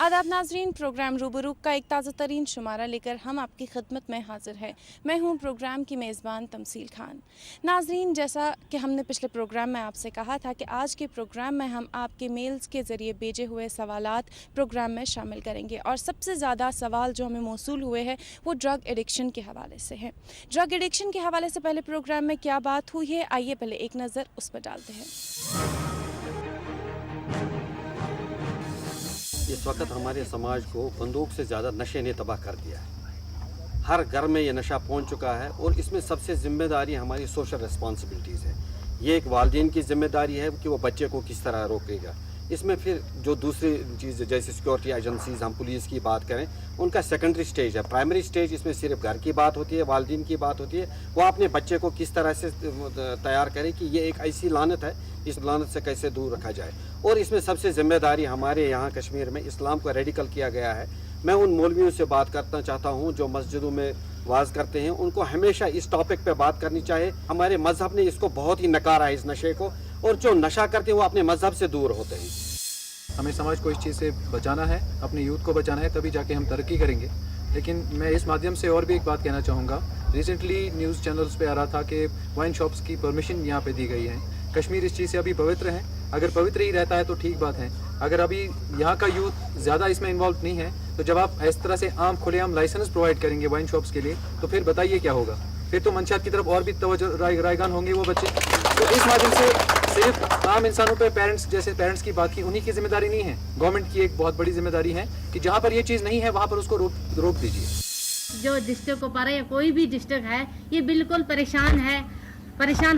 आदाब नाजरीन, प्रोग्राम रूबरू का एक ताज़ा तरीन शुमारा लेकर हम आपकी खिदमत में हाजिर है। मैं हूँ प्रोग्राम की मेज़बान तमसील खान। नाजरीन, जैसा कि हमने पिछले प्रोग्राम में आपसे कहा था कि आज के प्रोग्राम में हम आपके मेल्स के ज़रिए भेजे हुए सवालात प्रोग्राम में शामिल करेंगे, और सबसे ज़्यादा सवाल जो हमें मौसूल हुए हैं वो ड्रग एडिक्शन के हवाले से है। ड्रग एडिक्शन के हवाले से पहले प्रोग्राम में क्या बात हुई है, आइए पहले एक नज़र उस पर डालते हैं। इस वक्त हमारे समाज को बंदूक से ज़्यादा नशे ने तबाह कर दिया है। हर घर में ये नशा पहुंच चुका है, और इसमें सबसे ज़िम्मेदारी हमारी सोशल रिस्पॉन्सिबिलिटीज़ है। ये एक वालिदैन की ज़िम्मेदारी है कि वो बच्चे को किस तरह रोकेगा। इसमें फिर जो दूसरी चीज़ जैसे सिक्योरिटी एजेंसीज़, हम पुलिस की बात करें, उनका सेकेंडरी स्टेज है। प्राइमरी स्टेज इसमें सिर्फ घर की बात होती है, वालिदैन की बात होती है। वो अपने बच्चे को किस तरह से तैयार करे कि ये एक ऐसी लानत है, इस लानत से कैसे दूर रखा जाए। और इसमें सबसे ज़िम्मेदारी हमारे यहाँ कश्मीर में इस्लाम को रेडिकल किया गया है। मैं उन मौलवियों से बात करना चाहता हूँ जो मस्जिदों में वाज करते हैं, उनको हमेशा इस टॉपिक पे बात करनी चाहिए। हमारे मज़हब ने इसको बहुत ही नकारा है, इस नशे को, और जो नशा करते हैं वो अपने मज़हब से दूर होते हैं। हमें समाज को इस चीज़ से बचाना है, अपने यूथ को बचाना है, तभी जाके हम तरक्की करेंगे। लेकिन मैं इस माध्यम से और भी एक बात कहना चाहूँगा। रिसेंटली न्यूज़ चैनल्स पे आ रहा था कि वाइन शॉप्स की परमिशन यहाँ पे दी गई है। कश्मीर इस चीज़ से अभी पवित्र है। अगर पवित्र ही रहता है तो ठीक बात है। अगर अभी यहाँ का यूथ ज़्यादा इसमें इन्वॉल्व नहीं है, तो जब आप इस तरह से आम खुलेआम लाइसेंस प्रोवाइड करेंगे वाइन शॉप्स के लिए, तो फिर बताइए क्या होगा। फिर तो मंशात की तरफ और भी तवज्जो रायगान होंगे वो बच्चे। तो इस माध्यम से सिर्फ आम इंसानों पे पेरेंट्स, जैसे पेरेंट्स की बात की, उन्हीं की जिम्मेदारी नहीं है। गवर्नमेंट की एक बहुत बड़ी जिम्मेदारी है कि जहाँ पर ये चीज़ नहीं है वहाँ पर उसको रोक दीजिए। जो डिस्ट्रिक्ट को पड़े या कोई भी डिस्ट्रिक्ट है, ये बिल्कुल परेशान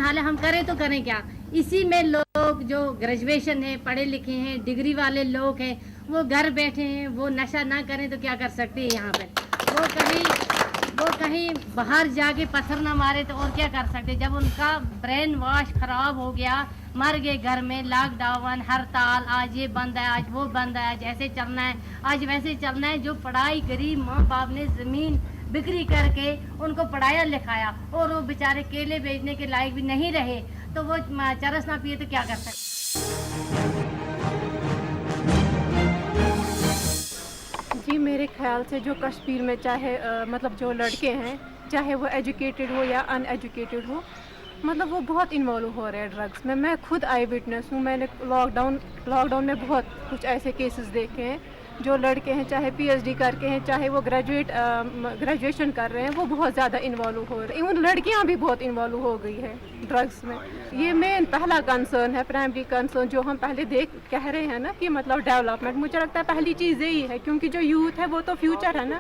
हाल है। हम करें तो करें क्या। इसी में लोग जो ग्रेजुएशन है, पढ़े लिखे हैं, डिग्री वाले लोग हैं, वो घर बैठे हैं। वो नशा ना करें तो क्या कर सकते हैं। यहाँ पर वो कहीं बाहर जाके पत्थर ना मारे तो और क्या कर सकते। जब उनका ब्रेन वॉश खराब हो गया, मर गए घर में, लॉकडाउन, हड़ताल, आज ये बंद है, आज वो बंद है, आज ऐसे चलना है, आज वैसे चलना है। जो पढ़ाई करी, माँ बाप ने ज़मीन बिक्री करके उनको पढ़ाया लिखाया, और वो बेचारे केले बेचने के लायक भी नहीं रहे, तो वो चरस ना पिए तो क्या कर सकते। जी, मेरे ख्याल से जो कश्मीर में चाहे मतलब जो लड़के हैं, चाहे वो एजुकेटेड हो या अनएजुकेटेड हो, मतलब वो बहुत इन्वॉल्व हो रहे हैं ड्रग्स में। मैं खुद आई विटनेस हूँ। मैंने लॉकडाउन में बहुत कुछ ऐसे केसेस देखे हैं। जो लड़के हैं, चाहे पीएचडी करके हैं, चाहे वो ग्रेजुएशन कर रहे हैं, वो बहुत ज़्यादा इन्वॉल्व हो रहे हैं। इवन लड़कियां भी बहुत इन्वॉल्व हो गई है ड्रग्स में। ये मेन पहला कंसर्न है, प्राइमरी कंसर्न जो हम पहले कह रहे हैं ना कि मतलब डेवलपमेंट। मुझे लगता है पहली चीज़ यही है, क्योंकि जो यूथ है वो तो फ्यूचर है ना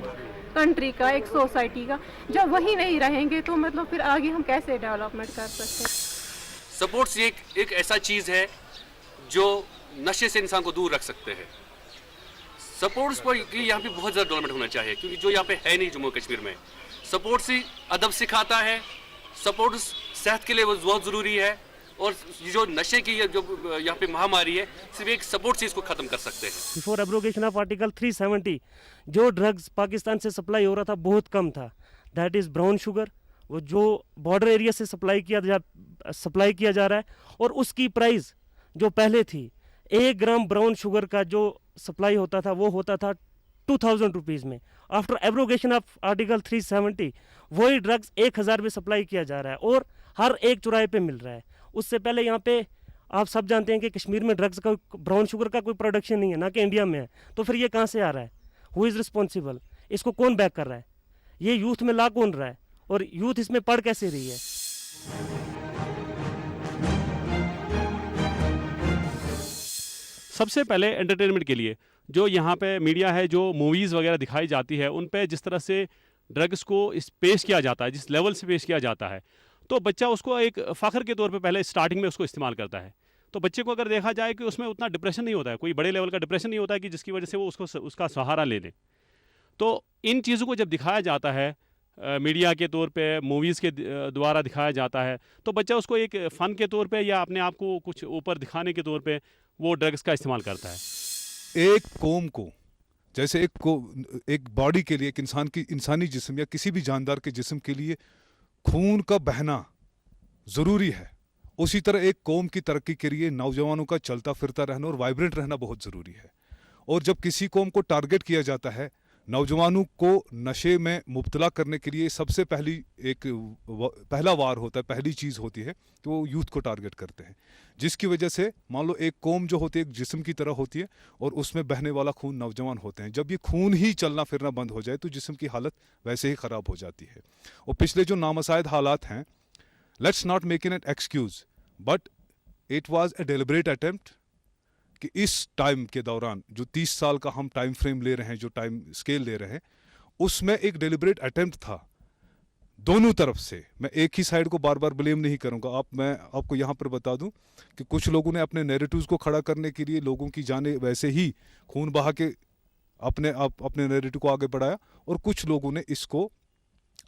कंट्री का, एक सोसाइटी का। जब वही नहीं रहेंगे तो मतलब फिर आगे हम कैसे डेवलपमेंट कर सकते हैं। सपोर्ट्स एक ऐसा चीज़ है जो नशे से इंसान को दूर रख सकते हैं। सपोर्ट्स पर यहाँ पे बहुत ज़्यादा डेवलपमेंट होना चाहिए, क्योंकि जो यहाँ पे है नहीं जम्मू कश्मीर में। सपोर्ट्स ही अदब सिखाता है, सपोर्ट्स सेहत के लिए वो बहुत ज़रूरी है। और जो नशे की जो यहाँ पे महामारी है, सिर्फ एक सपोर्ट से इसको ख़त्म कर सकते हैं। बिफोर एब्रोगेशन ऑफ आर्टिकल 370 जो ड्रग्स पाकिस्तान से सप्लाई हो रहा था बहुत कम था। दैट इज़ ब्राउन शुगर, वो जो बॉर्डर एरिया से सप्लाई किया जा रहा है, और उसकी प्राइस जो पहले थी, 1 ग्राम ब्राउन शुगर का जो सप्लाई होता था वो होता था 2000 रुपीज़ में। आफ्टर एब्रोगेशन ऑफ आर्टिकल 370 वही ड्रग्स 1000 में सप्लाई किया जा रहा है, और हर एक चौराहे पे मिल रहा है। उससे पहले यहाँ पे आप सब जानते हैं कि कश्मीर में ड्रग्स का, ब्राउन शुगर का कोई प्रोडक्शन नहीं है, ना कि इंडिया में है। तो फिर ये कहाँ से आ रहा है? Who is responsible? इसको कौन बैक कर रहा है? ये यूथ में ला कौन रहा है, और यूथ इसमें पढ़ कैसे रही है? सबसे पहले एंटरटेनमेंट के लिए जो यहाँ पे मीडिया है, जो मूवीज़ वगैरह दिखाई जाती है, उन पे जिस तरह से ड्रग्स को पेश किया जाता है, जिस लेवल से पेश किया जाता है, तो बच्चा उसको एक फ़ख्र के तौर पे पहले स्टार्टिंग में उसको इस्तेमाल करता है। तो बच्चे को अगर देखा जाए कि उसमें उतना डिप्रेशन नहीं होता है, कोई बड़े लेवल का डिप्रेशन नहीं होता है कि जिसकी वजह से वो उसका सहारा ले ले। तो इन चीज़ों को जब दिखाया जाता है मीडिया के तौर पे, मूवीज़ के द्वारा दिखाया जाता है, तो बच्चा उसको एक फ़न के तौर पे या अपने आप को कुछ ऊपर दिखाने के तौर पे वो ड्रग्स का इस्तेमाल करता है। एक कौम को, जैसे एक बॉडी के लिए, एक इंसान की इंसानी जिस्म या किसी भी जानदार के जिस्म के लिए खून का बहना ज़रूरी है, उसी तरह एक कौम की तरक्की के लिए नौजवानों का चलता फिरता रहना और वाइब्रेंट रहना बहुत ज़रूरी है। और जब किसी कौम को टारगेट किया जाता है, नौजवानों को नशे में मुब्तला करने के लिए सबसे पहला वार होता है, पहली चीज़ होती है कि वो यूथ को टारगेट करते हैं, जिसकी वजह से मान लो एक कौम जो होती है एक जिस्म की तरह होती है और उसमें बहने वाला खून नौजवान होते हैं। जब ये खून ही चलना फिरना बंद हो जाए तो जिस्म की हालत वैसे ही ख़राब हो जाती है। और पिछले जो नामसाइद हालात हैं, let's not make it an excuse, but it was a deliberate attempt कि इस टाइम के दौरान जो 30 साल का हम टाइम फ्रेम ले रहे हैं, जो टाइम स्केल ले रहे हैं, उसमें एक डेलिब्रेट अटेम्प्ट था दोनों तरफ से। मैं एक ही साइड को बार बार ब्लेम नहीं करूंगा। मैं आपको यहाँ पर बता दूं कि कुछ लोगों ने अपने नैरेटिव्स को खड़ा करने के लिए लोगों की जाने वैसे ही खून बहा के अपने नैरेटिव को आगे बढ़ाया, और कुछ लोगों ने इसको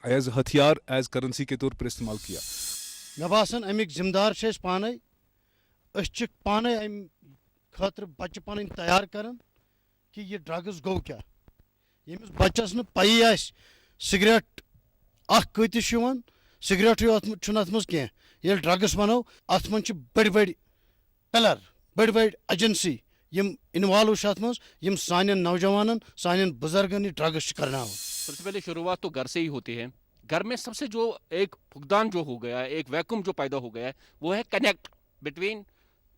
एज हथियार, एज करेंसी के तौर पर इस्तेमाल किया। मे बासन अमिक जिम्मेदार पाने पाने अम खतर बच्चे पन तैयार करन कि ये ड्रग्स गो क्या। यमिस बच्चस न पई आस सिगरेट कतिश सिगरेट अत मज कह, ये ड्रग्स वनो अत मन बड़ बड़ पिलर, बड़ बड़ एजेंसी यम इन्वॉल्व अत मज, यम सान नौजवान सान बुजुर्गन ड्रग्स करना। सबसे पहले शुरुआत तो घर से ही होती है। घर में सबसे जो एक फुकदान जो हो गया है, एक वैक्यूम जो पैदा हो गया है, वो है connect between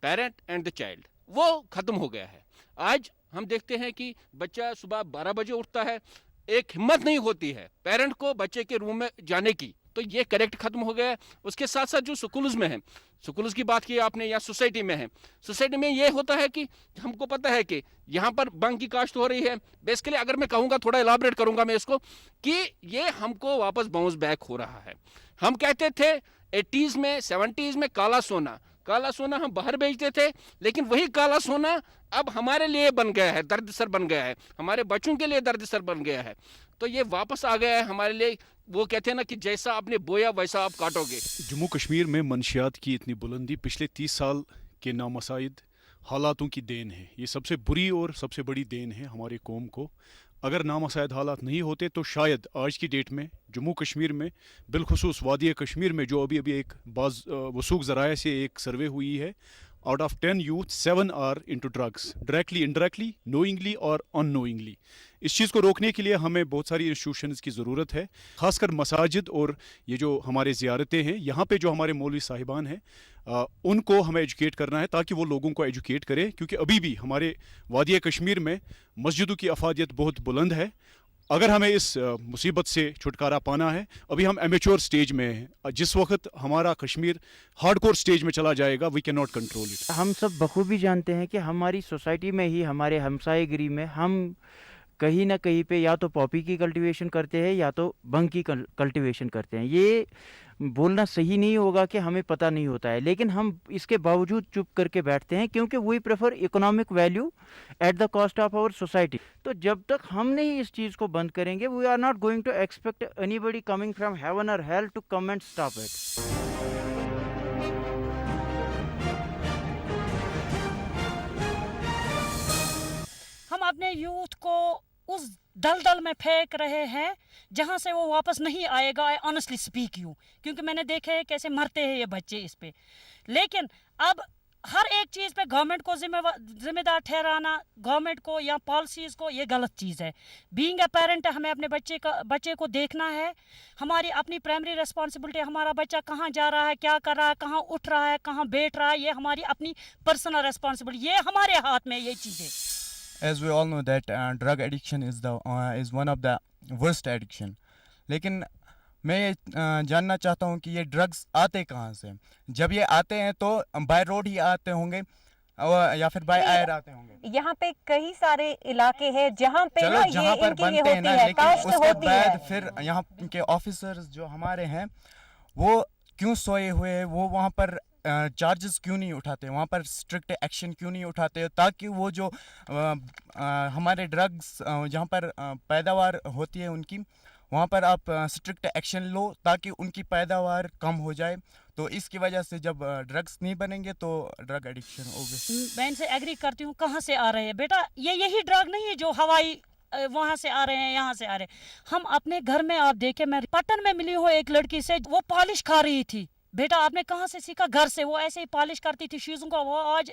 parent and the child, वो ख़त्म हो गया है। आज हम देखते हैं कि बच्चा सुबह 12 बजे उठता है, एक हिम्मत नहीं होती है पेरेंट को बच्चे के रूम में जाने की, तो ये करेक्ट ख़त्म हो गया है। उसके साथ साथ जो स्कूल्स में है, स्कूल्स की बात की आपने, या सोसाइटी में है, सोसाइटी में ये होता है कि हमको पता है कि यहाँ पर बंग की काश्त हो रही है। बेसिकली अगर मैं कहूँगा, थोड़ा इलाबरेट करूँगा मैं इसको, कि ये हमको वापस बाउंस बैक हो रहा है। हम कहते थे 80s में 70s में काला सोना हम बाहर बेचते थे, लेकिन वही काला सोना अब हमारे लिए बन गया है, दर्दसर बन गया है, हमारे बच्चों के लिए दर्दसर बन गया है। तो ये वापस आ गया है हमारे लिए। वो कहते हैं ना कि जैसा आपने बोया वैसा आप काटोगे। जम्मू कश्मीर में मनशियात की इतनी बुलंदी पिछले 30 साल के नामसाइद हालातों की देन है। ये सबसे बुरी और सबसे बड़ी देन है हमारे कौम को। अगर नामसाइद हालात नहीं होते तो शायद आज की डेट में जम्मू कश्मीर में, बिलखुसूस वादी कश्मीर में, जो अभी एक बाज़ वसूख ज़राए से एक सर्वे हुई है, out of 10 youth 7 are into drugs, directly, indirectly, knowingly और अननोइंगली। इस चीज़ को रोकने के लिए हमें बहुत सारी इंस्टीट्यूशंस की ज़रूरत है, खासकर मसाजिद और ये जो हमारे ज़ियारतें हैं, यहाँ पे जो हमारे मौलवी साहिबान हैं, उनको हमें एजुकेट करना है ताकि वो लोगों को एजुकेट करें, क्योंकि अभी भी हमारे वादी कश्मीर में मस्जिदों की अफादियत बहुत बुलंद है। अगर हमें इस मुसीबत से छुटकारा पाना है, अभी हम एमेच्योर स्टेज में हैं, जिस वक्त हमारा कश्मीर हार्डकोर स्टेज में चला जाएगा, we can not control it. हम सब बखूबी जानते हैं कि हमारी सोसाइटी में ही, हमारे हमसाएगिरी में, हम कहीं ना कहीं पे या तो पॉपी की कल्टीवेशन करते हैं या तो बंग की कल्टीवेशन करते हैं। ये बोलना सही नहीं होगा कि हमें पता नहीं होता है, लेकिन हम इसके बावजूद चुप करके बैठते हैं, क्योंकि we prefer economic value at the cost of our society. तो जब तक हम नहीं इस चीज़ को बंद करेंगे, we are not going to expect anybody coming from heaven और hell to come and stop it. हम अपने यूथ को उस दलदल में फेंक रहे हैं जहां से वो वापस नहीं आएगा। आई ऑनेस्टली स्पीक यू, क्योंकि मैंने देखे हैं कैसे मरते हैं ये बच्चे इस पे। लेकिन अब हर एक चीज़ पे गवर्नमेंट को जिम्मेदार ठहराना, गवर्नमेंट को या पॉलिसीज़ को, ये गलत चीज़ है। बीइंग अ पेरेंट हमें अपने बच्चे को देखना है, हमारी अपनी प्राइमरी रिस्पॉन्सिबिलिटी। हमारा बच्चा कहाँ जा रहा है, क्या कर रहा है, कहाँ उठ रहा है, कहाँ बैठ रहा है, ये हमारी अपनी पर्सनल रिस्पॉन्सिबिलिटी, ये हमारे हाथ में ये चीज़ें। As we all know that drug addiction is one of the worst addiction. लेकिन मैं ये जानना चाहता हूँ कि ये ड्रग्स आते कहाँ से? जब ये आते हैं तो बाय रोड ही आते होंगे या फिर बाय एयर आते होंगे? यहाँ पे कई सारे इलाके हैं जहाँ पे ना जहाँ पर बनते हैं ना, लेकिन उसके बाद फिर यहाँ के ऑफिसर्स जो हमारे हैं वो क्यों सोए हुए हैं? वो वहाँ पर चार्जेस क्यों नहीं उठाते, वहाँ पर स्ट्रिक्ट एक्शन क्यों नहीं उठाते, ताकि वो जो हमारे ड्रग्स जहाँ पर पैदावार होती है उनकी, वहाँ पर आप स्ट्रिक्ट एक्शन लो ताकि उनकी पैदावार कम हो जाए। तो इसकी वजह से जब ड्रग्स नहीं बनेंगे तो ड्रग एडिक्शन होगी। मैं इनसे एग्री करती हूँ। कहाँ से आ रहे हैं बेटा? यही ड्रग नहीं है जो हवाई वहाँ से आ रहे हैं, यहाँ से आ रहे हैं। हम अपने घर में, आप देखें, मैं पटन में मिली हूँ एक लड़की से, वो पॉलिश खा रही थी बेटा आपने कहाँ से सीखा? घर से। वो ऐसे ही पॉलिश करती थी चीज़ों को, वो आज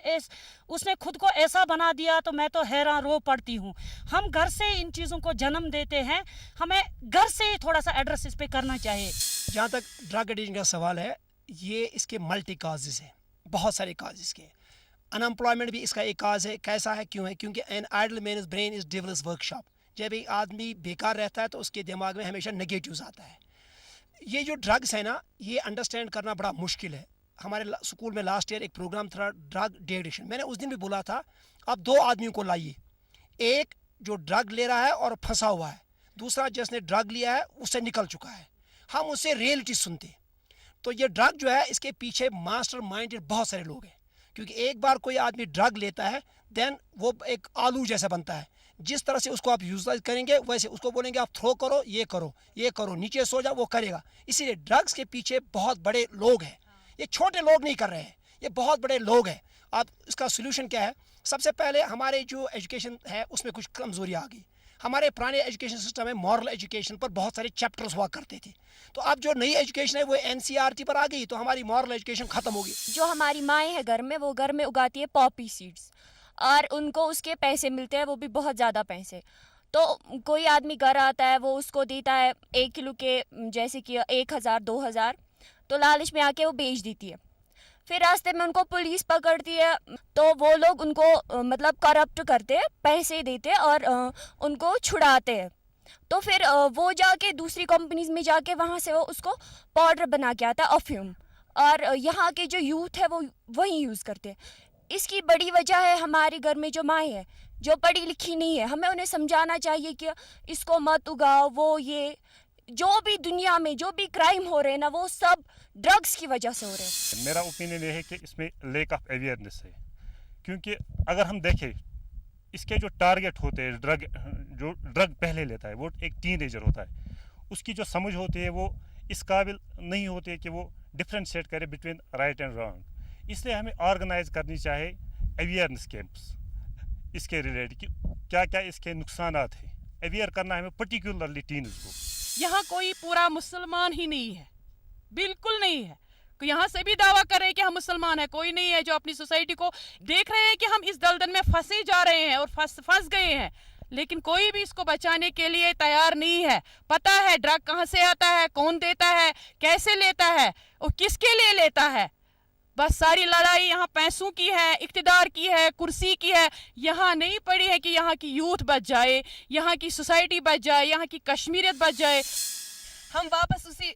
उसने खुद को ऐसा बना दिया तो मैं तो हैरान रो पड़ती हूँ। हम घर से इन चीज़ों को जन्म देते हैं, हमें घर से ही थोड़ा सा एड्रेस इस पे करना चाहिए। जहाँ तक ड्रग एडिक्शन का सवाल है, ये इसके मल्टी काजेज़ हैं, बहुत सारे काजेज़ के। अनएम्प्लॉयमेंट भी इसका एक काज है। कैसा है, क्यों है? क्योंकि an idle man's brain is devil's workshop. जब एक आदमी बेकार रहता है तो उसके दिमाग में हमेशा नेगेटिव्स आता है। ये जो ड्रग्स है ना, ये अंडरस्टैंड करना बड़ा मुश्किल है। हमारे स्कूल में लास्ट ईयर एक प्रोग्राम था ड्रग डी एडिक्शन। मैंने उस दिन भी बोला था, आप 2 आदमियों को लाइए, एक जो ड्रग ले रहा है और फंसा हुआ है, दूसरा जिसने ड्रग लिया है उससे निकल चुका है। हम उससे रियलिटी सुनते। तो ये ड्रग जो है, इसके पीछे मास्टर माइंडेड बहुत सारे लोग हैं। क्योंकि एक बार कोई आदमी ड्रग लेता है, देन वो एक आलू जैसा बनता है। जिस तरह से उसको आप यूटिलाइज करेंगे, वैसे उसको बोलेंगे आप थ्रो करो, ये करो, ये करो, नीचे सो जाओ, वो करेगा। इसीलिए ड्रग्स के पीछे बहुत बड़े लोग हैं। ये छोटे लोग नहीं कर रहे हैं, ये बहुत बड़े लोग हैं। आप इसका सोल्यूशन क्या है? सबसे पहले हमारे जो एजुकेशन है उसमें कुछ कमज़ोरी आ गई। हमारे पुराने एजुकेशन सिस्टम में मॉरल एजुकेशन पर बहुत सारे चैप्टर्स हुआ करते थे। तो अब जो नई एजुकेशन है वो NCERT पर आ गई, तो हमारी मॉरल एजुकेशन ख़त्म होगी। जो हमारी माएँ हैं घर में, वो घर में उगाती है पॉपी सीड्स और उनको उसके पैसे मिलते हैं, वो भी बहुत ज़्यादा पैसे। तो कोई आदमी घर आता है, वो उसको देता है 1 किलो के, जैसे कि 1000 2000, तो लालच में आके वो बेच देती है। फिर रास्ते में उनको पुलिस पकड़ती है, तो वो लोग उनको मतलब करप्ट करते हैं, पैसे देते हैं और उनको छुड़ाते हैं। तो फिर वो जाके दूसरी कंपनीज में जाके वहाँ से वो उसको पाउडर बना के आता है, अफ्यूम, और यहाँ के जो यूथ है वो वही यूज़ करते हैं। इसकी बड़ी वजह है हमारे घर में जो माएँ हैं, जो पढ़ी लिखी नहीं है। हमें उन्हें समझाना चाहिए कि इसको मत उगाओ। वो ये जो भी दुनिया में जो भी क्राइम हो रहे हैं ना, वो सब ड्रग्स की वजह से हो रहे हैं। मेरा ओपिनियन ये है कि इसमें लैक ऑफ अवेयरनेस है। क्योंकि अगर हम देखें, इसके जो टारगेट होते हैं, जो ड्रग पहले लेता है वो एक टीनेजर होता है। उसकी जो समझ होती है वो इस काबिल नहीं होती है कि वो डिफ्रेंशिएट करे बिटवीन राइट एंड रॉन्ग। इसलिए हमें ऑर्गेनाइज करनी चाहिए अवेयरनेस कैंप्स इसके रिलेटेड कि क्या क्या इसके नुकसानात हैं। अवेयर करना है हमें पर्टिकुलरली टीनेज को। यहाँ कोई पूरा मुसलमान ही नहीं है, बिल्कुल नहीं है। यहाँ से भी दावा कर रहे हैं कि हम मुसलमान हैं, कोई नहीं है जो अपनी सोसाइटी को देख रहे हैं कि हम इस दलदल में फंसे जा रहे हैं और फंस गए हैं, लेकिन कोई भी इसको बचाने के लिए तैयार नहीं है। पता है ड्रग कहाँ से आता है, कौन देता है, कैसे लेता है और किसके लिए लेता है। बस सारी लड़ाई यहाँ पैसों की है, इक़्तिदार की है, कुर्सी की है। यहाँ नहीं पड़ी है कि यहाँ की यूथ बच जाए, यहाँ की सोसाइटी बच जाए, यहाँ की कश्मीरियत बच जाए। हम वापस उसी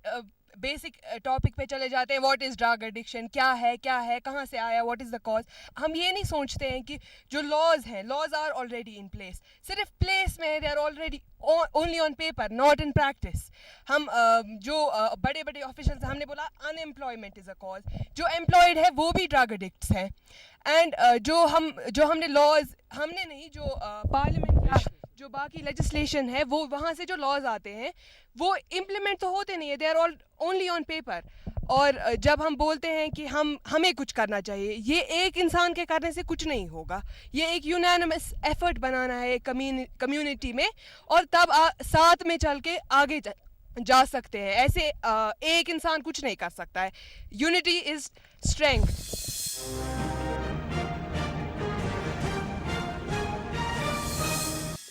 बेसिक टॉपिक पे चले जाते हैं। व्हाट इज़ ड्रग एडिक्शन, क्या है कहाँ से आया, व्हाट इज़ द कॉज। हम ये नहीं सोचते हैं कि जो लॉज हैं, laws are already in place. सिर्फ प्लेस में they are already only on paper, not in practice. हम जो बड़े बड़े ऑफिशियल्स, हमने बोला अनएम्प्लॉयमेंट इज़ अ कॉज। जो एम्प्लॉयड है वो भी ड्रग एडिक्ट्स हैं। एंड जो हमने लॉज, हमने नहीं, जो पार्लियामेंट का जो बाकी लेजिस्लेशन है, वो वहाँ से जो लॉज आते हैं वो इम्प्लीमेंट तो होते नहीं है, they are all only on paper. और जब हम बोलते हैं कि हमें कुछ करना चाहिए, ये एक इंसान के करने से कुछ नहीं होगा। ये एक यूनानिमस एफर्ट बनाना है कम्युनिटी में, और तब साथ में चल के आगे जा सकते हैं। ऐसे एक इंसान कुछ नहीं कर सकता है। Unity is strength.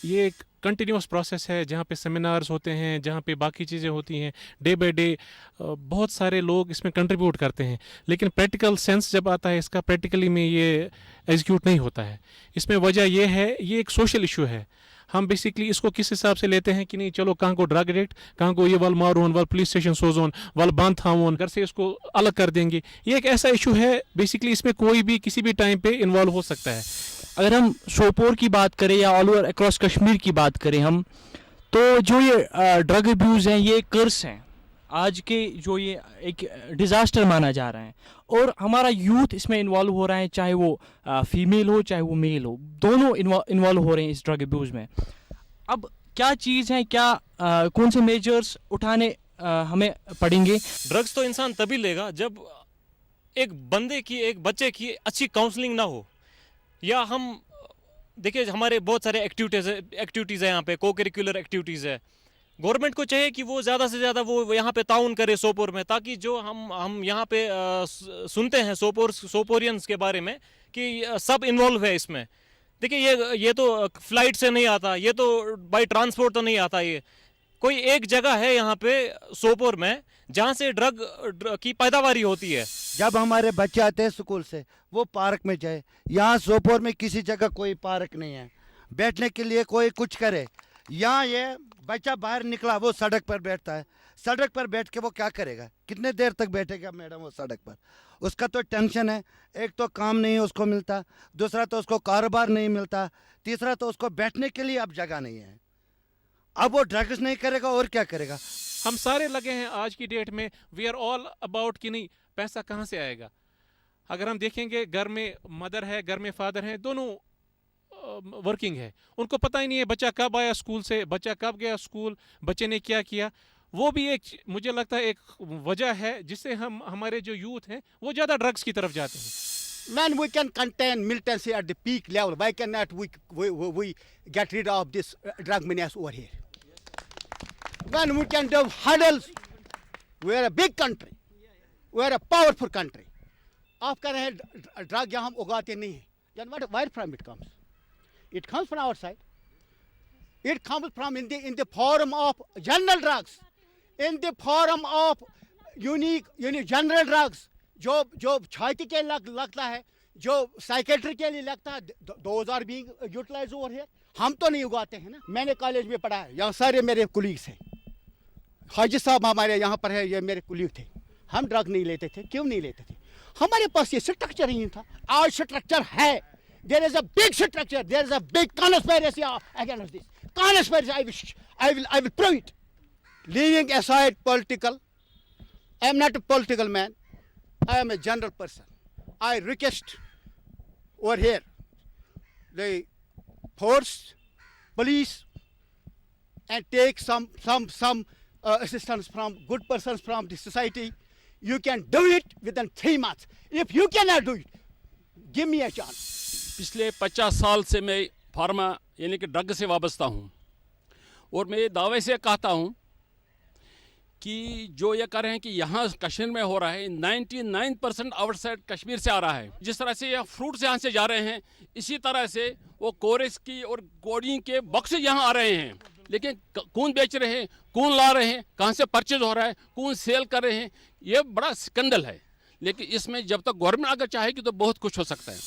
ये एक कंटिन्यूस प्रोसेस है जहाँ पे सेमिनार्स होते हैं, जहाँ पे बाकी चीज़ें होती हैं। डे बाय डे बहुत सारे लोग इसमें कंट्रीब्यूट करते हैं, लेकिन प्रैक्टिकल सेंस जब आता है इसका, प्रैक्टिकली में ये एग्जीक्यूट नहीं होता है। इसमें वजह ये है, ये एक सोशल इशू है। हम बेसिकली इसको किस हिसाब से लेते हैं कि नहीं चलो कहाँ को ड्रग एडिक्ट, कहाँ को ये वाल मारोन, वाल पुलिस स्टेशन सोजोन, वाल बांध थामोन, घर से इसको अलग कर देंगे। ये एक ऐसा इशू है, बेसिकली इसमें कोई भी किसी भी टाइम पे इन्वॉल्व हो सकता है। अगर हम सोपोर की बात करें या ऑल ओवर अक्रॉस कश्मीर की बात करें हम, तो जो ये ड्रग अब्यूज़ हैं ये कर्स हैं, आज के जो ये एक डिज़ास्टर माना जा रहा है। और हमारा यूथ इसमें इन्वॉल्व हो रहा है, चाहे वो फीमेल हो चाहे वो मेल हो, दोनों इन्वॉल्व हो रहे हैं इस ड्रग अब्यूज़ में। अब क्या चीज़ है, क्या कौन से मेजर्स उठाने हमें पड़ेंगे? ड्रग्स तो इंसान तभी लेगा जब एक बंदे की, एक बच्चे की अच्छी काउंसलिंग ना हो। या हम देखिए हमारे बहुत सारे एक्टिविटीज़ है यहाँ पे, को करिकुलर एक्टिविटीज़ है, गवर्नमेंट को चाहिए कि वो ज़्यादा से ज़्यादा वो यहाँ पे ताउन करे सोपोर में, ताकि जो हम यहाँ पे सुनते हैं सोपोरियंस के बारे में कि सब इन्वॉल्व है इसमें। देखिए ये तो फ्लाइट से नहीं आता, ये तो बाई ट्रांसपोर्ट तो नहीं आता। ये कोई एक जगह है यहाँ पे सोपोर में जहाँ से ड्रग की पैदावारी होती है। जब हमारे बच्चे आते हैं स्कूल से वो पार्क में जाए, यहाँ सोपोर में किसी जगह कोई पार्क नहीं है बैठने के लिए, कोई कुछ करे। यहाँ ये बच्चा बाहर निकला वो सड़क पर बैठता है, सड़क पर बैठ के वो क्या करेगा, कितने देर तक बैठेगा मैडम वो सड़क पर? उसका तो टेंशन है, एक तो काम नहीं उसको मिलता, दूसरा तो उसको कारोबार नहीं मिलता, तीसरा तो उसको बैठने के लिए अब जगह नहीं है। अब वो ड्रग्स नहीं करेगा और क्या करेगा? हम सारे लगे हैं आज की डेट में, वी आर ऑल अबाउट कि नहीं पैसा कहाँ से आएगा। अगर हम देखेंगे घर में मदर है, घर में फादर है, दोनों वर्किंग है, उनको पता ही नहीं है बच्चा कब आया स्कूल से, बच्चा कब गया स्कूल, बच्चे ने क्या किया। वो भी एक मुझे लगता है एक वजह है जिससे हमारे जो यूथ हैं वो ज़्यादा ड्रग्स की तरफ जाते हैं। When we can contain militancy at the peak level, why cannot we get rid of this drug menace over here? When we can do hurdles, we are a big country, we are a powerful country. आप कह रहे हैं drug यहाँ हम उगाते नहीं हैं, then where from it comes? It comes from outside. It comes from in the form of general drugs, in the form of unique general drugs. जो छाती के लगता है, जो साइकेट्री के लिए लगता है, those are being utilized over here. हम तो नहीं उगाते हैं ना। मैंने कॉलेज में पढ़ा है, यहाँ सारे मेरे कुलीग्स हैं, हाजी साहब हमारे यहाँ पर है, ये मेरे कुलीग थे। हम ड्रग नहीं लेते थे, क्यों नहीं लेते थे? हमारे पास ये स्ट्रक्चर ही नहीं था। आज स्ट्रक्चर है, there is a big structure, there is a big conspiracy against this. Conspiracy, I will prove it. Leaving aside political, I am not a political man. I am a general person. I request over here the force, police, and take some assistance from good persons from the society. You can do it within 3 months. If you cannot do it, give me a chance. पिछले 50 साल से मैं pharma यानी कि drug से वाबस्ता हूँ, और मैं ये दावे से कहता हूँ कि जो ये कह रहे हैं कि यहाँ कश्मीर में हो रहा है, 99% आउटसाइड कश्मीर से आ रहा है। जिस तरह से यह फ्रूट्स यहाँ से जा रहे हैं, इसी तरह से वो कोरेस की और कोडिंग के बॉक्स यहाँ आ रहे हैं। लेकिन कौन बेच रहे हैं, कौन ला रहे हैं, कहाँ से परचेज हो रहा है, कौन सेल कर रहे हैं, ये बड़ा स्कैंडल है। लेकिन इसमें जब तक गवर्नमेंट अगर चाहेगी तो बहुत कुछ हो सकता है।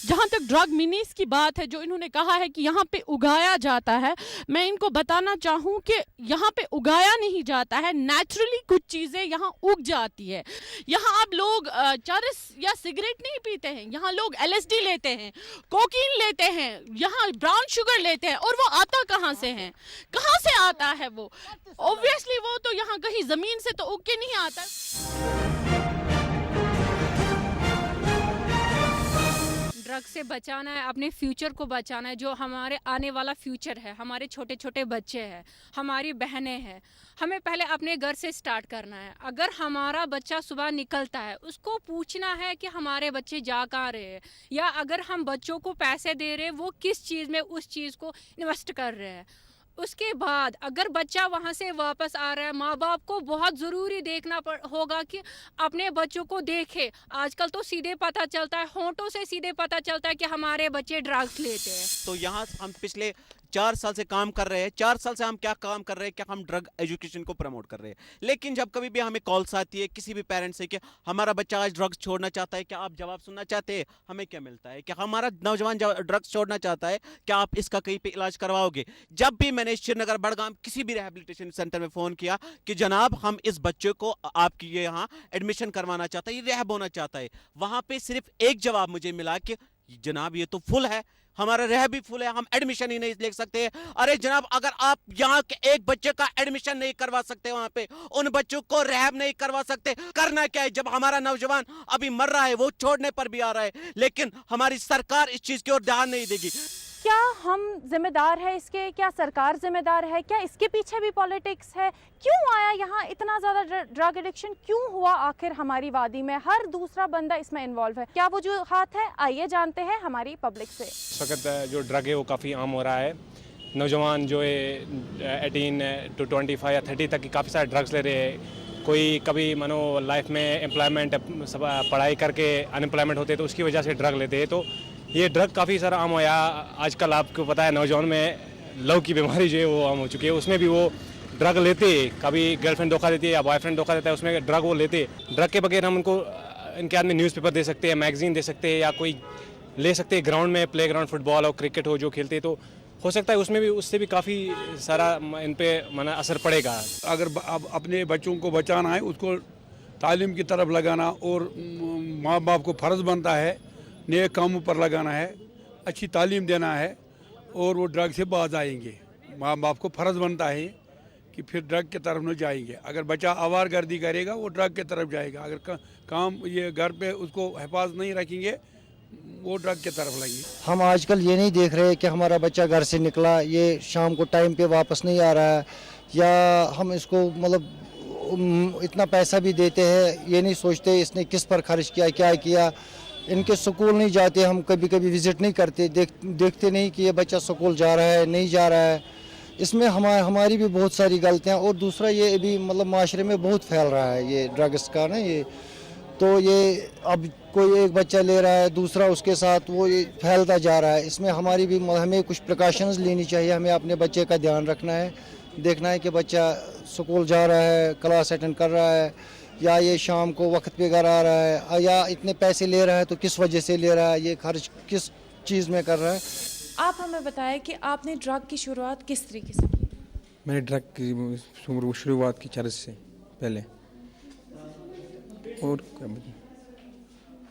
जहाँ तक ड्रग मिनीस की बात है, जो इन्होंने कहा है कि यहाँ पे उगाया जाता है, मैं इनको बताना चाहूँ कि यहाँ पे उगाया नहीं जाता है, नेचुरली कुछ चीज़ें यहाँ उग जाती है। यहाँ अब लोग चरस या सिगरेट नहीं पीते हैं, यहाँ लोग LSD लेते हैं, कोकीन लेते हैं, यहाँ ब्राउन शुगर लेते हैं, और वो आता कहाँ से है, कहाँ से आता है वो? ऑब्वियसली वो तो यहाँ कहीं ज़मीन से तो उग के नहीं आता। ड्रग से बचाना है, अपने फ्यूचर को बचाना है। जो हमारे आने वाला फ्यूचर है, हमारे छोटे छोटे बच्चे हैं, हमारी बहनें हैं, हमें पहले अपने घर से स्टार्ट करना है। अगर हमारा बच्चा सुबह निकलता है, उसको पूछना है कि हमारे बच्चे जा कहाँ रहे हैं, या अगर हम बच्चों को पैसे दे रहे हैं वो किस चीज़ में उस चीज़ को इन्वेस्ट कर रहे हैं। उसके बाद अगर बच्चा वहाँ से वापस आ रहा है, माँ बाप को बहुत ज़रूरी देखना होगा कि अपने बच्चों को देखे। आजकल तो सीधे पता चलता है, होंठों से सीधे पता चलता है कि हमारे बच्चे ड्रग्स लेते हैं। तो यहाँ हम पिछले 4 साल से काम कर रहे हैं। 4 साल से हम क्या काम कर रहे हैं, क्या हम ड्रग एजुकेशन को प्रमोट कर रहे हैं। लेकिन जब कभी भी हमें कॉल्स आती है किसी भी पेरेंट्स से कि हमारा बच्चा आज ड्रग्स छोड़ना चाहता है, क्या आप जवाब सुनना चाहते हैं? हमें क्या मिलता है? क्या हमारा नौजवान ड्रग्स छोड़ना चाहता है, क्या आप इसका कहीं पे इलाज करवाओगे? जब भी मैंने श्रीनगर, बड़गाम किसी भी रिहेबिलिटेशन सेंटर में फ़ोन किया कि जनाब हम इस बच्चे को आपकी यहाँ एडमिशन करवाना चाहता है, ये रिहैब होना चाहता है, वहाँ पर सिर्फ एक जवाब मुझे मिला कि जनाब ये तो फुल है, हमारा रह भी फुल है, हम एडमिशन ही नहीं ले सकते। अरे जनाब, अगर आप यहाँ के एक बच्चे का एडमिशन नहीं करवा सकते, वहाँ पे उन बच्चों को रहब नहीं करवा सकते, करना क्या है? जब हमारा नौजवान अभी मर रहा है, वो छोड़ने पर भी आ रहा है, लेकिन हमारी सरकार इस चीज़ की ओर ध्यान नहीं देगी। क्या हम जिम्मेदार है इसके? क्या सरकार जिम्मेदार है? क्या इसके पीछे भी पॉलिटिक्स है? क्यों आया यहाँ इतना ज़्यादा ड्रग एडिक्शन क्यों हुआ आखिर हमारी वादी में? हर दूसरा बंदा इसमें इन्वॉल्व है। क्या वो जो हाथ है? आइए जानते हैं हमारी पब्लिक से। इस वक्त जो ड्रग है वो काफ़ी आम हो रहा है। नौजवान जो है 18 to 25 या 30 तक की काफ़ी सारे ड्रग्स ले रहे हैं। कोई कभी मानो लाइफ में एम्प्लॉयमेंट पढ़ाई करके अनएम्प्लॉयमेंट होते हैं तो उसकी वजह से ड्रग लेते हैं। तो ये ड्रग काफ़ी सारा आम होया आजकल। आपको पता है नौजवान में लव की बीमारी जो है वो आम हो चुकी है, उसमें भी वो ड्रग लेते हैं। कभी गर्लफ्रेंड धोखा देती है या बॉयफ्रेंड धोखा देता है, उसमें ड्रग वो लेते। ड्रग के बगैर हम उनको इनके हाथ में न्यूज़पेपर दे सकते हैं, मैगजीन दे सकते हैं, या कोई ले सकते हैं ग्राउंड में, प्ले ग्राउंड फुटबॉल और क्रिकेट हो जो खेलते हैं, तो हो सकता है उसमें भी उससे भी काफ़ी सारा इन पे माना असर पड़ेगा। अगर अपने बच्चों को बचाना है, उसको तालीम की तरफ लगाना और माँ बाप को फ़र्ज़ बनता है नेक कामों पर लगाना है, अच्छी तालीम देना है और वो ड्रग से बाज आएंगे। माँ बाप को फ़र्ज़ बनता है कि फिर ड्रग की तरफ न जाएंगे। अगर बच्चा आवारगर्दी करेगा वो ड्रग की तरफ जाएगा। अगर काम ये घर पे उसको हिफाजत नहीं रखेंगे वो ड्रग की तरफ लगेंगे। हम आजकल ये नहीं देख रहे कि हमारा बच्चा घर से निकला, ये शाम को टाइम पे वापस नहीं आ रहा है, या हम इसको मतलब इतना पैसा भी देते हैं, ये नहीं सोचते इसने किस पर खर्च किया, क्या किया। इनके स्कूल नहीं जाते, हम कभी कभी विज़िट नहीं करते, देखते नहीं कि ये बच्चा स्कूल जा रहा है नहीं जा रहा है। इसमें हमारी भी बहुत सारी गलतियाँ। और दूसरा ये भी मतलब माशरे में बहुत फैल रहा है ये ड्रग्स का ना, ये तो ये अब कोई एक बच्चा ले रहा है, दूसरा उसके साथ वो ये फैलता जा रहा है। इसमें हमारी भी हमें कुछ प्रिकॉशंस लेनी चाहिए। हमें अपने बच्चे का ध्यान रखना है, देखना है कि बच्चा स्कूल जा रहा है, क्लास अटेंड कर रहा है, या ये शाम को वक्त पे घर आ रहा है, या इतने पैसे ले रहा है तो किस वजह से ले रहा है, ये खर्च किस चीज़ में कर रहा है। आप हमें बताएं कि आपने ड्रग की शुरुआत किस तरीके से की? मैंने ड्रग की शुरुआत की चरस से पहले, और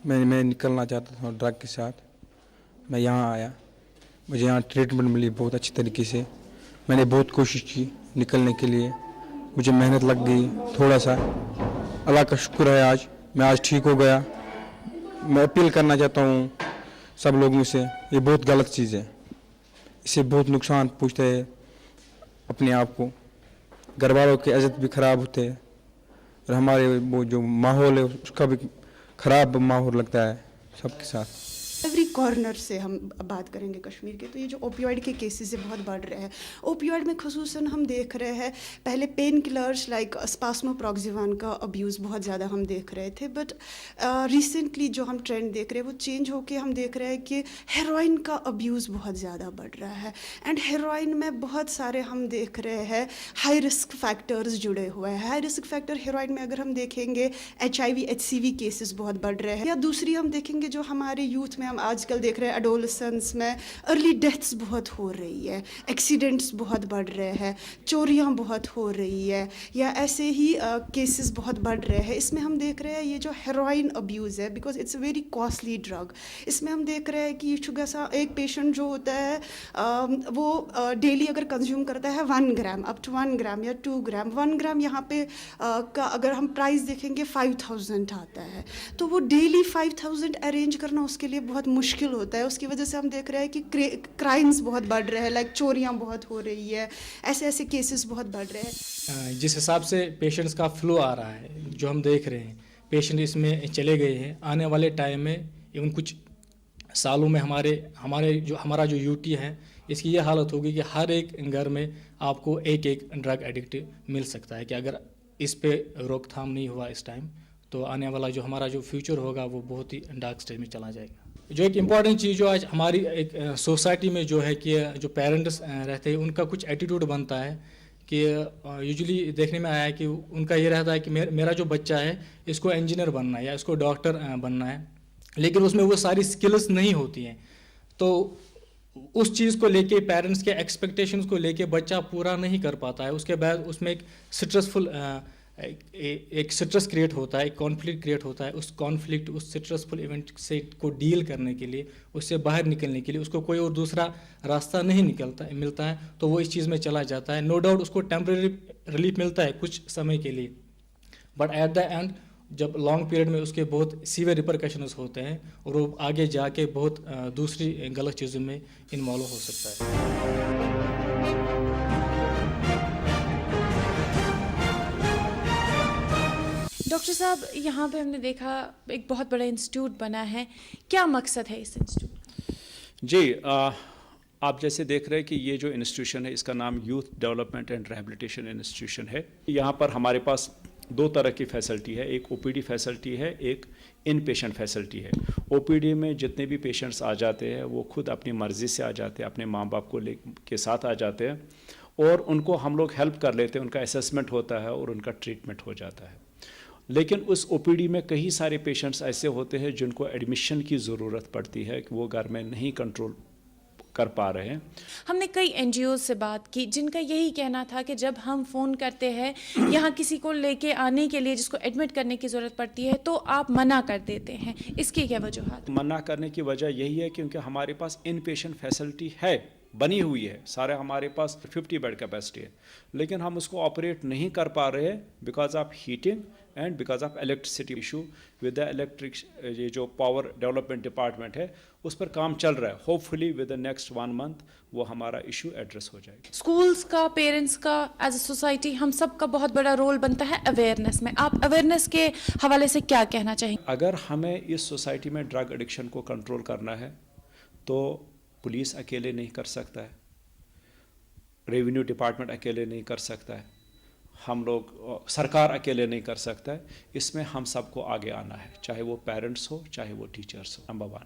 मैं निकलना चाहता था ड्रग के साथ। मैं यहाँ आया, मुझे यहाँ ट्रीटमेंट मिली बहुत अच्छी तरीके से। मैंने बहुत कोशिश की निकलने के लिए, मुझे मेहनत लग गई थोड़ा सा। अल्लाह का शुक्र है आज मैं आज ठीक हो गया। मैं अपील करना चाहता हूँ सब लोगों से, ये बहुत गलत चीज़ है, इससे बहुत नुकसान पहुँचता है अपने आप को, घर वालों की इज़्ज़त भी ख़राब होते हैं, और हमारे वो जो माहौल है उसका भी ख़राब माहौल लगता है सबके साथ। एवरी कॉर्नर से हम बात करेंगे कश्मीर के, तो ये जो ओपियोइड के केसेस है बहुत बढ़ रहे हैं। ओपियोइड में ख़ुसूसन हम देख रहे हैं, पहले पेन किलर्स लाइक स्पास्मोप्रॉक्सिवान का अब्यूज़ बहुत ज़्यादा हम देख रहे थे, बट रिसेंटली जो हम ट्रेंड देख रहे हैं वो चेंज होके हम देख रहे हैं कि हेरोइन का अब्यूज़ बहुत ज़्यादा बढ़ रहा है। एंड हेरोइन में बहुत सारे हम देख रहे हैं हाई रिस्क फैक्टर्स जुड़े हुए हैं। हाई रिस्क फैक्टर हेरोइन में अगर हम देखेंगे HIV HCV केसेस बहुत बढ़ रहे हैं, या दूसरी हम देखेंगे जो हमारे यूथ में हम आजकल देख रहे हैं एडोलेसेंस में अर्ली डेथ्स बहुत हो रही है, एक्सीडेंट्स बहुत बढ़ रहे हैं, चोरियां बहुत हो रही है, या ऐसे ही केसेस बहुत बढ़ रहे हैं। इसमें हम देख रहे हैं ये जो हेरोइन अब्यूज़ है, because it's a very costly drug. इसमें हम देख रहे हैं कि एक पेशेंट जो होता है वो डेली अगर कंज्यूम करता है 1 ग्राम अप टू 1 ग्राम या 2 ग्राम, 1 ग्राम यहाँ पे का अगर हम प्राइस देखेंगे 5000 आता है, तो वो डेली 5000 अरेंज करना उसके लिए बहुत मुश्किल होता है। उसकी वजह से हम देख रहे हैं कि क्राइम्स बहुत बढ़ रहे हैं, लाइक चोरियां बहुत हो रही है, ऐसे केसेस बहुत बढ़ रहे हैं। जिस हिसाब से पेशेंट्स का फ्लो आ रहा है जो हम देख रहे हैं, पेशेंट इसमें चले गए हैं। आने वाले टाइम में इवन कुछ सालों में हमारा जो यूटी है इसकी ये हालत होगी कि हर एक घर में आपको एक ड्रग एडिक्ट मिल सकता है। कि अगर इस पे रोकथाम नहीं हुआ इस टाइम, तो आने वाला जो हमारा जो फ्यूचर होगा वो बहुत ही डार्क स्टेज में चला जाएगा। जो एक इम्पॉर्टेंट चीज़ जो आज हमारी एक सोसाइटी में जो है कि जो पेरेंट्स रहते हैं उनका कुछ एटीट्यूड बनता है कि यूजुअली देखने में आया है कि उनका ये रहता है कि मेरा जो बच्चा है इसको इंजीनियर बनना है या इसको डॉक्टर बनना है, लेकिन उसमें वो सारी स्किल्स नहीं होती हैं। तो उस चीज़ को लेके पेरेंट्स के एक्सपेक्टेशंस को लेके बच्चा पूरा नहीं कर पाता है। उसके बाद उसमें एक स्ट्रेस क्रिएट होता है, एक कॉन्फ्लिक्ट क्रिएट होता है। उस कॉन्फ्लिक्ट, उस स्ट्रेसफुल इवेंट से को डील करने के लिए, उससे बाहर निकलने के लिए उसको कोई और दूसरा रास्ता नहीं मिलता है, तो वो इस चीज़ में चला जाता है। नो डाउट उसको टेम्परेरी रिलीफ मिलता है कुछ समय के लिए, बट एट द एंड जब लॉन्ग पीरियड में उसके बहुत सीवियर रिपरकशंस होते हैं और वो आगे जाके बहुत दूसरी गलत चीज़ों में इन्वॉल्व हो सकता है। डॉक्टर साहब, यहाँ पे हमने देखा एक बहुत बड़ा इंस्टीट्यूट बना है, क्या मकसद है इस इंस्टीट्यूट? जी, آپ جیسے دیکھ رہے ہیں کہ یہ جو انسٹیٹیوشن ہے اس کا نام youth development and rehabilitation institution ہے. یہاں پر ہمارے پاس 2 طرح کی فیسلٹی ہے, ایک او پی ڈی فیسلٹی ہے, ایک ان پیشنٹ فیسلٹی ہے. او پی ڈی میں جتنے بھی پیشنٹس آ جاتے ہیں وہ خود اپنی مرضی سے آ جاتے ہیں, اپنے ماں باپ کو کے ساتھ آ جاتے ہیں اور ان کو ہم لوگ ہیلپ کر لیتے ہیں, ان کا اسیسمنٹ ہوتا ہے اور ان کا ٹریٹمنٹ ہو جاتا ہے. لیکن اس او پی ڈی میں کئی سارے پیشنٹس ایسے ہوتے ہیں جن کو ایڈمیشن کی ضرورت پڑتی ہے کہ وہ گھر میں نہیں کنٹرول کر پا رہے ہیں. ہم نے کئی این جی اوز سے بات کی جن کا یہی کہنا تھا کہ جب ہم فون کرتے ہیں یہاں کسی کو لے کے آنے کے لیے جس کو ایڈمٹ کرنے کی ضرورت پڑتی ہے تو آپ منع کر دیتے ہیں. اس کی کیا وجوہات؟ منع کرنے کی وجہ یہی ہے کیونکہ ہمارے پاس ان پیشنٹ فیسلٹی ہے, بنی ہوئی ہے, سارے ہمارے پاس 50 بیڈ کیپیسٹی ہے, لیکن ہم اس کو آپریٹ نہیں کر پا رہے ہیں because of heating and because of electricity issue with the electric. یہ جو پاور ڈیولپمنٹ ڈپارٹمنٹ ہے اس پر کام چل رہا ہے. Hope fully with the next 1 month وہ ہمارا ایشو ایڈریس ہو جائے گا. اسکولس کا, پیرنٹس کا, ایز اے سوسائٹی ہم سب کا بہت بڑا رول بنتا ہے اویئرنیس میں. آپ اویئرنیس کے حوالے سے کیا کہنا چاہیں گے؟ اگر ہمیں اس سوسائٹی میں ڈرگ ایڈکشن کو کنٹرول کرنا ہے تو پولیس اکیلے نہیں کر سکتا ہے, ریونیو ڈپارٹمنٹ اکیلے نہیں کر سکتا ہے, ہم لوگ سرکار اکیلے نہیں کر سکتا ہے. اس میں ہم سب کو آگے آنا ہے, چاہے وہ پیرنٹس ہو چاہے وہ ٹیچرس ہو. نمبر 1.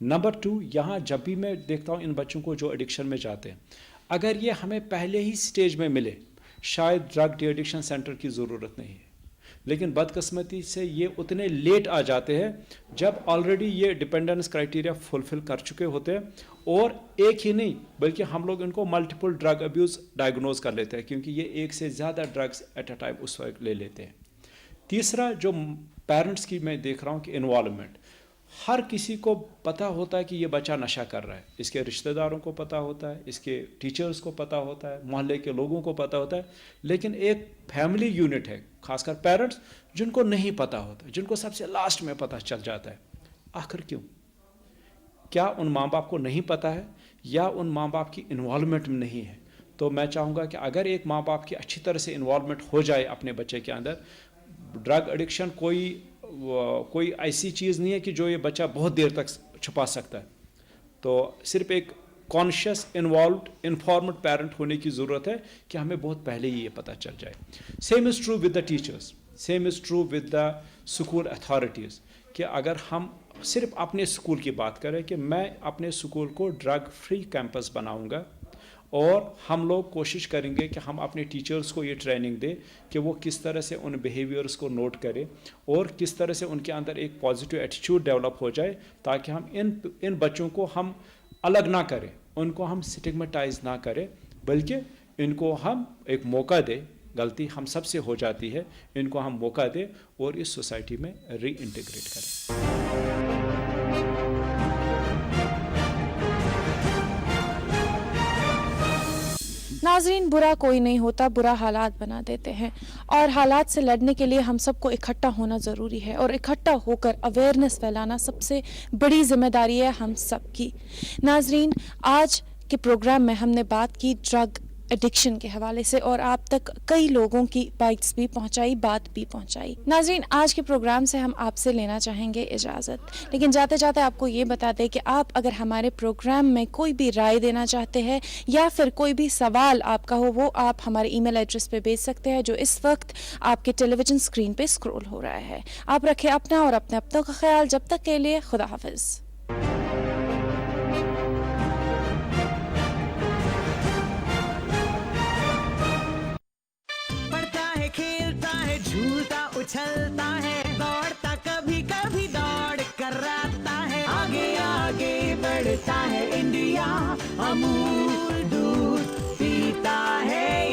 نمبر 2, یہاں جب بھی میں دیکھتا ہوں ان بچوں کو جو ایڈکشن میں جاتے ہیں, اگر یہ ہمیں پہلے ہی سٹیج میں ملے شاید ڈرگ ڈی ایڈکشن سینٹر کی ضرورت نہیں ہے, لیکن بدقسمتی سے یہ اتنے لیٹ آ جاتے ہیں جب آلریڈی یہ ڈپینڈنس کرائٹیریا فلفل کر چکے ہوتے ہیں. اور ایک ہی نہیں بلکہ ہم لوگ ان کو ملٹیپل ڈرگ ابیوز ڈائگنوز کر لیتے ہیں کیونکہ یہ ایک سے زیادہ ڈرگس ایٹ اے ٹائم اس وقت لے لیتے ہیں. تیسرا, جو پیرنٹس کی میں دیکھ رہا ہوں کہ انوالومنٹ, ہر کسی کو پتہ ہوتا ہے کہ یہ بچہ نشہ کر رہا ہے, اس کے رشتہ داروں کو پتہ ہوتا ہے, اس کے ٹیچرز کو پتہ ہوتا ہے, محلے کے لوگوں کو پتہ ہوتا ہے, لیکن ایک فیملی یونٹ ہے خاص کر پیرنٹس جن کو نہیں پتہ ہوتا, جن کو سب سے لاسٹ میں پتہ چل جاتا ہے. آخر کیوں؟ کیا ان ماں باپ کو نہیں پتہ ہے یا ان ماں باپ کی انوالومنٹ نہیں ہے؟ تو میں چاہوں گا کہ اگر ایک ماں باپ کی اچھی طرح سے انوالومنٹ ہو جائے اپنے بچے کے اندر, ڈرگ ایڈکشن کوئی ایسی چیز نہیں ہے کہ جو یہ بچہ بہت دیر تک چھپا سکتا ہے. تو صرف ایک کانشیس انوالوڈ انفارمڈ پیرنٹ ہونے کی ضرورت ہے کہ ہمیں بہت پہلے ہی یہ پتہ چل جائے. Same is true with the teachers, same is true with the school authorities, کہ اگر ہم صرف اپنے اسکول کی بات کریں کہ میں اپنے اسکول کو ڈرگ فری کیمپس بناؤں گا, اور ہم لوگ کوشش کریں گے کہ ہم اپنے ٹیچرز کو یہ ٹریننگ دیں کہ وہ کس طرح سے ان بیہیویئرس کو نوٹ کریں اور کس طرح سے ان کے اندر ایک پازیٹیو ایٹیٹیوڈ ڈیولپ ہو جائے, تاکہ ہم ان بچوں کو ہم الگ نہ کریں, ان کو ہم سٹگمیٹائز نہ کریں, بلکہ ان کو ہم ایک موقع دیں. غلطی ہم سب سے ہو جاتی ہے, ان کو ہم موقع دیں اور اس سوسائٹی میں ری انٹیگریٹ کریں. ناظرین, برا کوئی نہیں ہوتا, برا حالات بنا دیتے ہیں, اور حالات سے لڑنے کے لیے ہم سب کو اکٹھا ہونا ضروری ہے, اور اکٹھا ہو کر اویئرنیس پھیلانا سب سے بڑی ذمہ داری ہے ہم سب کی. ناظرین, آج کے پروگرام میں ہم نے بات کی ڈرگ ایڈکشن کے حوالے سے, اور آپ تک کئی لوگوں کی بائٹس بھی پہنچائی, بات بھی پہنچائی. ناظرین, آج کے پروگرام سے ہم آپ سے لینا چاہیں گے اجازت, لیکن جاتے جاتے آپ کو یہ بتا دیں کہ آپ اگر ہمارے پروگرام میں کوئی بھی رائے دینا چاہتے ہیں یا پھر کوئی بھی سوال آپ کا ہو, وہ آپ ہمارے ای میل ایڈریس پہ بھیج سکتے ہیں جو اس وقت آپ کے ٹیلی ویژن اسکرین پہ اسکرول ہو رہا ہے. آپ رکھیں اپنا اور اپنے اپنوں کا خیال. جب تک کے لیے خدا حافظ. اچھلتا ہے, دوڑتا کبھی کبھی دوڑ کر آتا ہے, آگے آگے بڑھتا ہے انڈیا, امول دودھ پیتا ہے.